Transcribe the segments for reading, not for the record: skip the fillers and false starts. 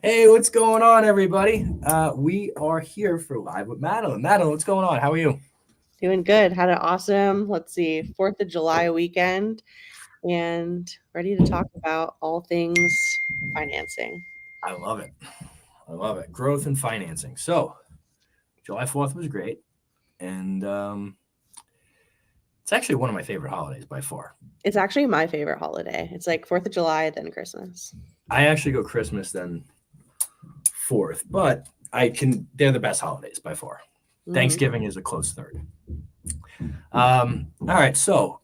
Hey, what's going on, everybody? We are here for Live with Madeline. Madeline, what's going on? How are you? Doing good. Had an awesome, let's see, 4th of July weekend and ready to talk about all things financing. I love it. I love it. Growth and financing. So, July 4th was great. And it's actually one of my favorite holidays by far. It's actually my favorite holiday. It's like 4th of July, then Christmas. I actually go Christmas, then 4th, but they're the best holidays by far. Thanksgiving is a close third. All right. So,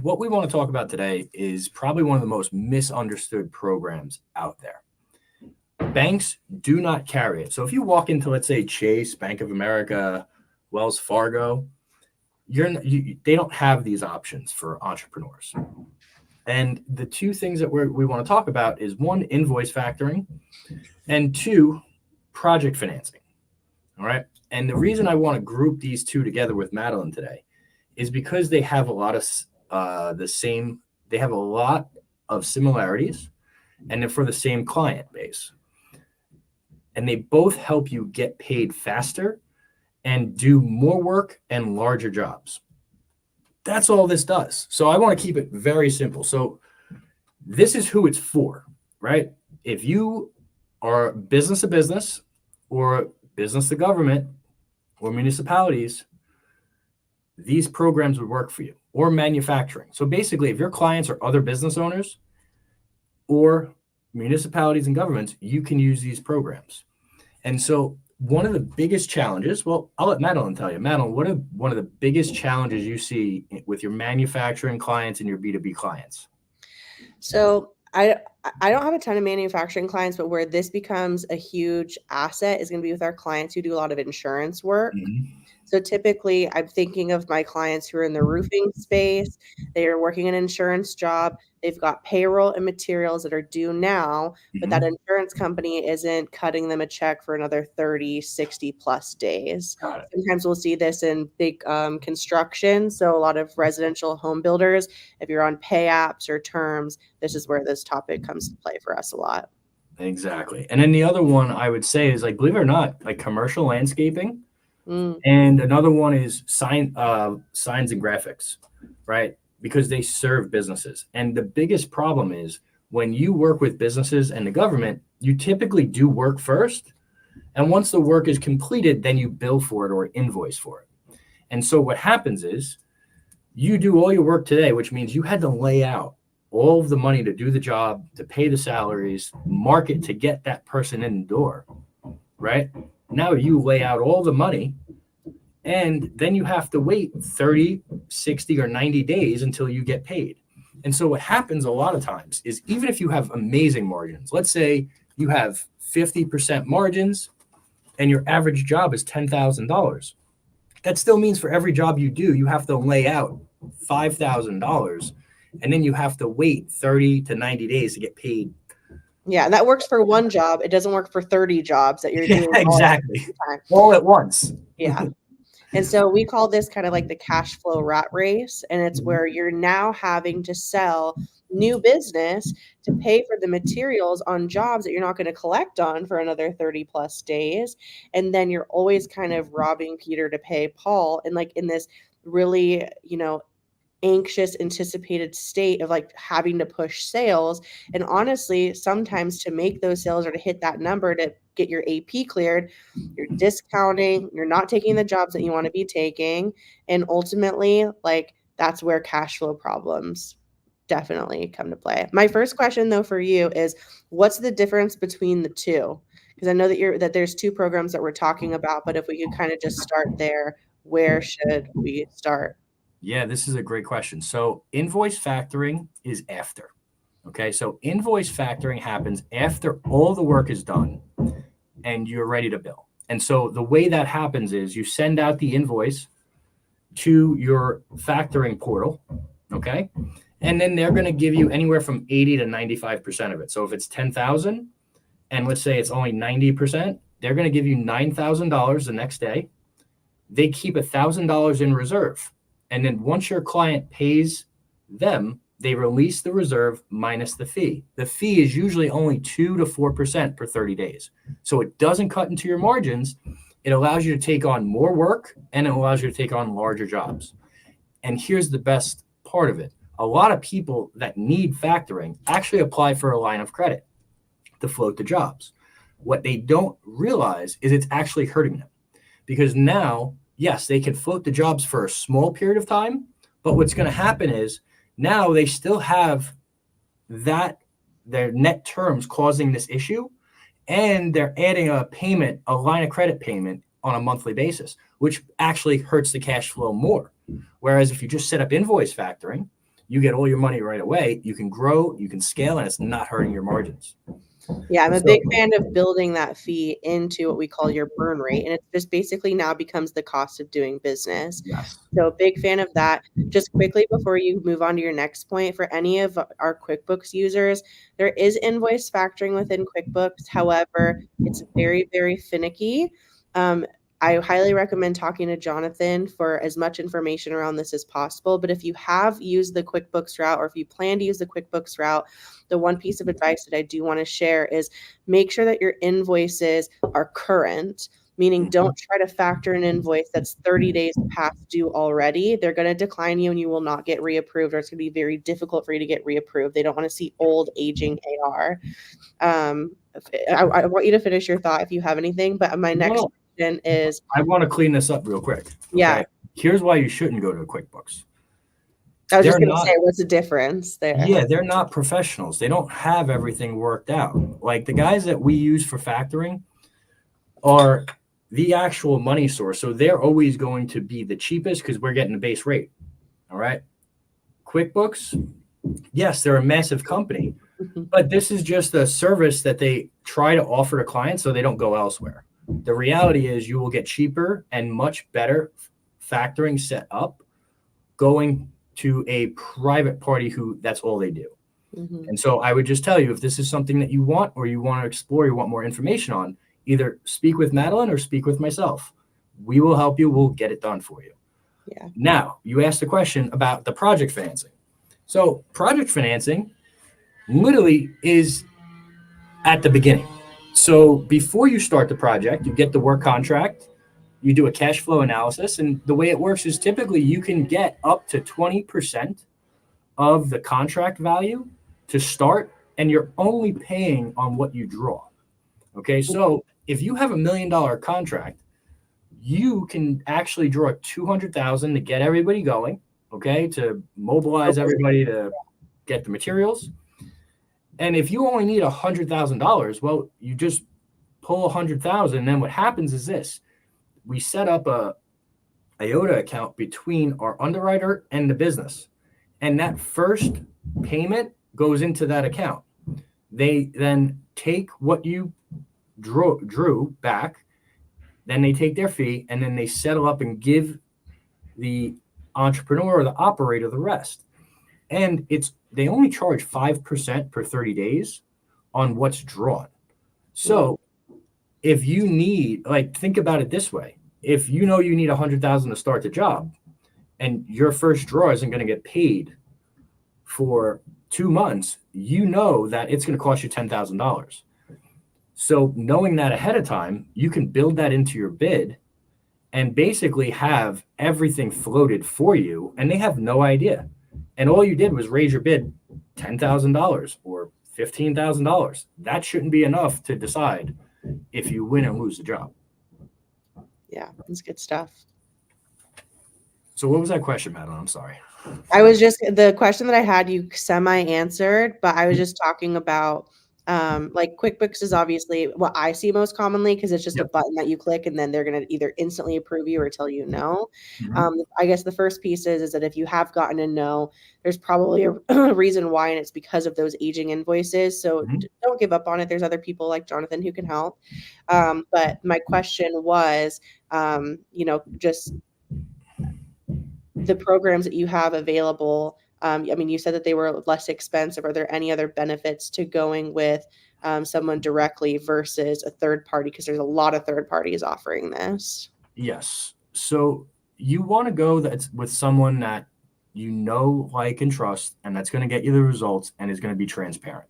what we want to talk about today is probably one of the most misunderstood programs out there. Banks do not carry it. So if you walk into, let's say, Chase, Bank of America, Wells Fargo, they don't have these options for entrepreneurs. And the two things that we want to talk about is one, invoice factoring, and two, project financing. All right. And the reason I want to group these two together with Madeline today is because they have a lot of they have a lot of similarities, and they're for the same client base. And they both help you get paid faster and do more work and larger jobs. That's all this does. So I want to keep it very simple. So this is who it's for, right? If you are business to business or business to government or municipalities, these programs would work for you, or manufacturing. So basically, if your clients are other business owners or municipalities and governments, you can use these programs. And so one of the biggest challenges, well, I'll let Madeline tell you. Madeline, what are one of the biggest challenges you see with your manufacturing clients and your B2B clients? So I don't have a ton of manufacturing clients, but where this becomes a huge asset is going to be with our clients who do a lot of insurance work. Mm-hmm. So typically, I'm thinking of my clients who are in the roofing space. They are working an insurance job. They've got payroll and materials that are due now, but that Mm-hmm. insurance company isn't cutting them a check for another 30, 60 plus days. Got it. Sometimes we'll see this in big construction. So a lot of residential home builders, if you're on pay apps or terms, this is where this topic comes to play for us a lot. Exactly. And then the other one I would say is, like, believe it or not, like commercial landscaping. Mm. And another one is signs and graphics, right? Because they serve businesses. And the biggest problem is when you work with businesses and the government, you typically do work first. And once the work is completed, then you bill for it or invoice for it. And so what happens is you do all your work today, which means you had to lay out all of the money to do the job, to pay the salaries, market to get that person in the door, right? Now you lay out all the money, and then you have to wait 30, 60, or 90 days until you get paid. And so what happens a lot of times is, even if you have amazing margins, let's say you have 50% margins and your average job is $10,000, that still means for every job you do, you have to lay out $5,000, and then you have to wait 30 to 90 days to get paid. Yeah, and that works for one job. It doesn't work for 30 jobs that you're doing Exactly. all at once. Yeah. And so we call this kind of like the cash flow rat race. And it's where you're now having to sell new business to pay for the materials on jobs that you're not going to collect on for another 30 plus days. And then you're always kind of robbing Peter to pay Paul. And like in this really, anxious, anticipated state of like having to push sales. And honestly, sometimes to make those sales or to hit that number to get your AP cleared, you're discounting, you're not taking the jobs that you want to be taking. And ultimately, like that's where cash flow problems definitely come to play. My first question though for you is what's the difference between the two? Because I know that there's two programs that we're talking about, but if we could kind of just start there, where should we start? Yeah, this is a great question. So invoice factoring is after. Okay, so invoice factoring happens after all the work is done and you're ready to bill. And so the way that happens is you send out the invoice to your factoring portal, okay? And then they're going to give you anywhere from 80 to 95% of it. So if it's 10,000 and let's say it's only 90%, they're going to give you $9,000 the next day. They keep $1,000 in reserve. And then once your client pays them, they release the reserve minus the fee. The fee is usually only 2 to 4% per 30 days. So it doesn't cut into your margins. It allows you to take on more work, and it allows you to take on larger jobs. And here's the best part of it. A lot of people that need factoring actually apply for a line of credit to float the jobs. What they don't realize is it's actually hurting them, because now, yes, they can float the jobs for a small period of time, but what's going to happen is now they still have that their net terms causing this issue, and they're adding a payment, a line of credit payment on a monthly basis, which actually hurts the cash flow more. Whereas if you just set up invoice factoring, you get all your money right away. You can grow, you can scale, and it's not hurting your margins. Yeah, I'm a big fan of building that fee into what we call your burn rate. And it just basically now becomes the cost of doing business. Yes. So big fan of that. Just quickly before you move on to your next point, for any of our QuickBooks users, there is invoice factoring within QuickBooks. However, it's very, very finicky. I highly recommend talking to Jonathan for as much information around this as possible. But if you have used the QuickBooks route, or if you plan to use the QuickBooks route, the one piece of advice that I do want to share is make sure that your invoices are current, meaning don't try to factor an invoice that's 30 days past due already. They're going to decline you and you will not get reapproved, or it's going to be very difficult for you to get reapproved. They don't want to see old aging AR. I want you to finish your thought if you have anything, but my next question is, I want to clean this up real quick. Okay? Yeah. Here's why you shouldn't go to QuickBooks. I was just going to say, what's the difference there? Yeah, they're not professionals. They don't have everything worked out. Like the guys that we use for factoring are the actual money source. So they're always going to be the cheapest because we're getting the base rate. All right. QuickBooks, yes, they're a massive company, but this is just a service that they try to offer to clients so they don't go elsewhere. The reality is you will get cheaper and much better factoring set up going to a private party who that's all they do. And so I would just tell you, if this is something that you want, or you want to explore, you want more information on, either speak with Madeline or speak with myself. We will help you. We'll get it done for you. Yeah. Now, you asked the question about the project financing. So project financing literally is at the beginning. So before you start the project, you get the work contract, you do a cash flow analysis, and the way it works is typically you can get up to 20% of the contract value to start, and you're only paying on what you draw. Okay, so if you have $1 million contract, you can actually draw $200,000 to get everybody going, okay, to mobilize everybody to get the materials. And if you only need $100,000, well, you just pull $100,000, and then what happens is this. We set up a IOTA account between our underwriter and the business. And that first payment goes into that account. They then take what you drew back, then they take their fee, and then they settle up and give the entrepreneur or the operator the rest. And they only charge 5% per 30 days on what's drawn. So if you need, think about it this way. If you know you need $100,000 to start the job, and your first draw isn't going to get paid for 2 months, you know that it's going to cost you $10,000. So knowing that ahead of time, you can build that into your bid and basically have everything floated for you, and they have no idea. And all you did was raise your bid $10,000 or $15,000. That shouldn't be enough to decide if you win and lose the job. Yeah, that's good stuff. So what was that question, Madeline? I'm sorry. The question that I had, you semi-answered, but I was just talking about, QuickBooks is obviously what I see most commonly, because it's just a button that you click and then they're going to either instantly approve you or tell you no. I guess the first piece is that if you have gotten a no, there's probably a reason why, and it's because of those aging invoices. So don't give up on it. There's other people like Jonathan who can help. But my question was, just the programs that you have available. You said that they were less expensive. Are there any other benefits to going with someone directly versus a third party? Because there's a lot of third parties offering this. Yes. So you want to go with someone that you know, like, and trust, and that's going to get you the results and is going to be transparent.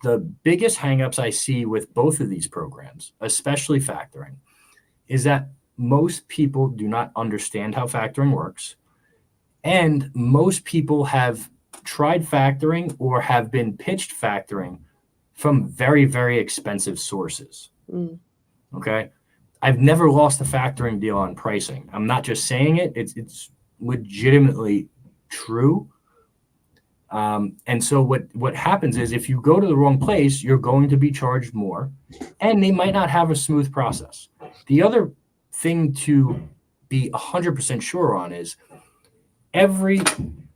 The biggest hangups I see with both of these programs, especially factoring, is that most people do not understand how factoring works. And most people have tried factoring or have been pitched factoring from very, very expensive sources. Okay. I've never lost a factoring deal on pricing. I'm not just saying it. It's legitimately true. And so what happens is if you go to the wrong place, you're going to be charged more, and they might not have a smooth process. The other thing to be 100% sure on is every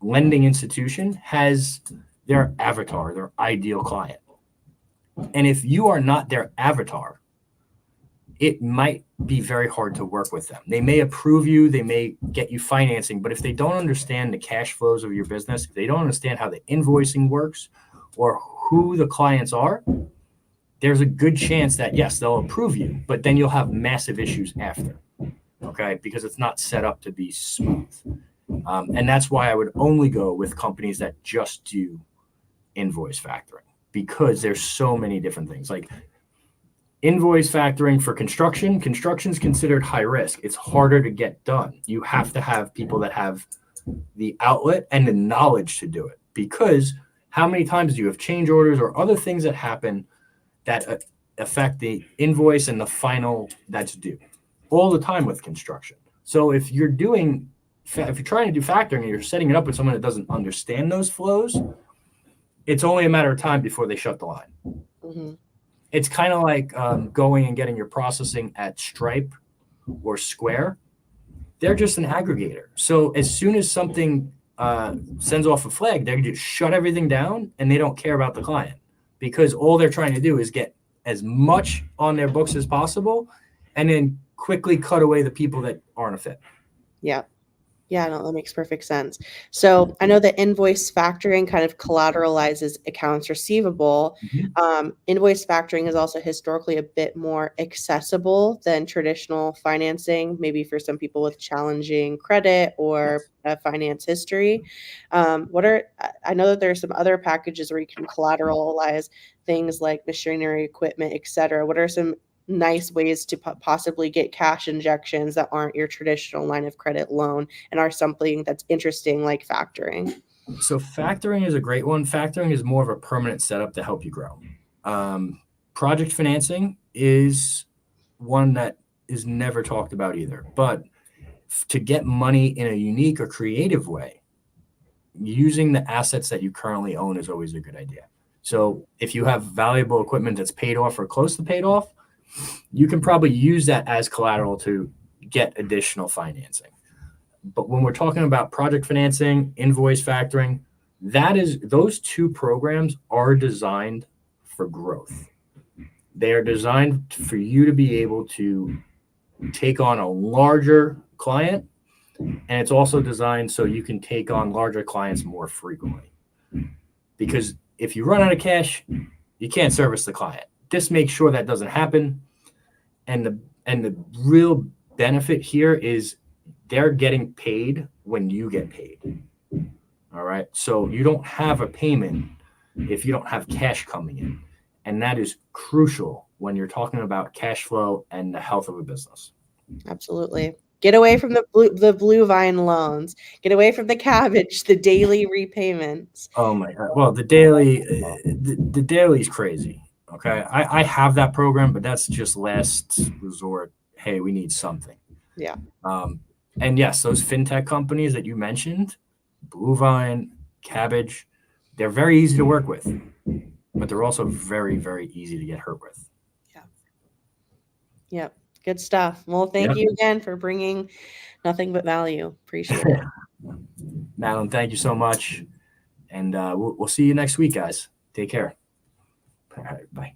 lending institution has their avatar, their ideal client. And if you are not their avatar, it might be very hard to work with them. They may approve you, they may get you financing, but if they don't understand the cash flows of your business, if they don't understand how the invoicing works or who the clients are, there's a good chance that, yes, they'll approve you, but then you'll have massive issues after, okay? Because it's not set up to be smooth. And that's why I would only go with companies that just do invoice factoring, because there's so many different things. Like invoice factoring for construction is considered high risk. It's harder to get done. You have to have people that have the outlet and the knowledge to do it, because how many times do you have change orders or other things that happen that affect the invoice and the final that's due all the time with construction? So if you're trying to do factoring and you're setting it up with someone that doesn't understand those flows, it's only a matter of time before they shut the line. Mm-hmm. It's kind of like going and getting your processing at Stripe or Square. They're just an aggregator. So as soon as something sends off a flag, they just shut everything down and they don't care about the client, because all they're trying to do is get as much on their books as possible and then quickly cut away the people that aren't a fit. Yeah. Yeah, no, that makes perfect sense. So I know that invoice factoring kind of collateralizes accounts receivable. Mm-hmm. Invoice factoring is also historically a bit more accessible than traditional financing, maybe for some people with challenging credit or finance history. I know that there are some other packages where you can collateralize things like machinery, equipment, et cetera. What are some nice ways to possibly get cash injections that aren't your traditional line of credit loan and are something that's interesting, like factoring? So factoring is a great one. Factoring is more of a permanent setup to help you grow. Project financing is one that is never talked about either. But to get money in a unique or creative way, using the assets that you currently own is always a good idea. So if you have valuable equipment that's paid off or close to paid off, you can probably use that as collateral to get additional financing. But when we're talking about project financing, invoice factoring, those two programs are designed for growth. They are designed for you to be able to take on a larger client, and it's also designed so you can take on larger clients more frequently. Because if you run out of cash, you can't service the client. This makes sure that doesn't happen. And the real benefit here is they're getting paid when you get paid. All right. So you don't have a payment if you don't have cash coming in. And that is crucial when you're talking about cash flow and the health of a business. Absolutely. Get away from the blue vine loans. Get away from the cabbage, the daily repayments. Oh my God. Well, the daily is crazy. Okay. I have that program, but that's just last resort. Hey, we need something. Yeah. And yes, those fintech companies that you mentioned, Blue Vine, Cabbage, they're very easy to work with, but they're also very, very easy to get hurt with. Yeah. Yep. Good stuff. Well, thank you again for bringing nothing but value. Appreciate it. Madeline, thank you so much. And we'll see you next week, guys. Take care. All right, bye.